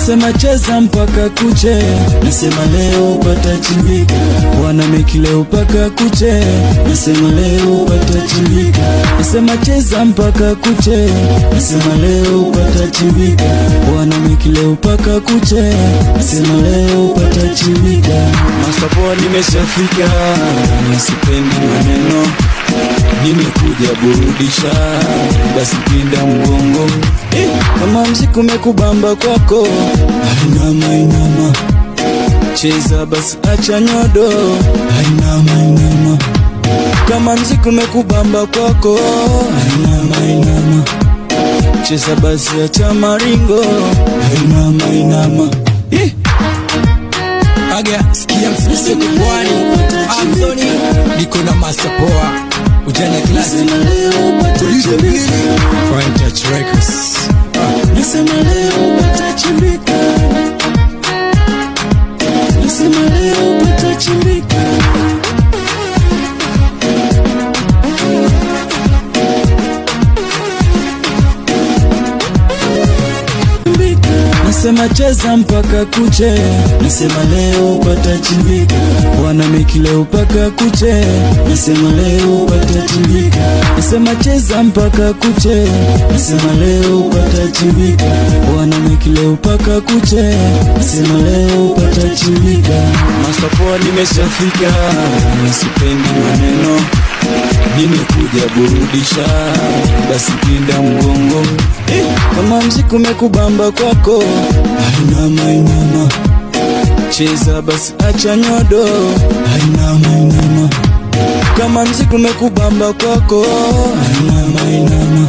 Nasema cheza mpaka kuche, nasema leo patachimbika. Wana meki leo mpaka kuche, nasema leo patachimbika. Nasema cheza mpaka kuche, nasema leo patachimbika. Wana meki leo mpaka kuche, nasema leo patachimbika. Masapoa nimeshafika, nisipendi maneno, nimekuja burudisha, basi pinda mgongo. Kama mziki umekubamba kwako, ainama inama, cheza basi acha nyodo, ainama inama. Kama mziki umekubamba kwako, ainama inama, cheza basi acha maringo, ainama inama. Aga, sikia msisi kukwani Anthony, niko na Masapoa Ujana Classic Producer Billy Fine Touch Records. Nasema leo patachimbika, nasema leo patachimbika. Nasema cheza mpaka kuche, nasema leo patachimbika. Wana meki leo mpaka kuche, nasema leo patachimbika. Nasema cheza mpaka kuche, nasema leo patachimbika. Wana meki leo mpaka kuche, nasema leo patachimbika. Masapoa nimeshafika, nisipendi maneno, nimekuja burudisha, basi pinda mgongo. Kama mziki umekubamba kwako, ainama inama, cheza basi acha nyodo, ainama inama. Kama mziki umekubamba kwako, ainama inama.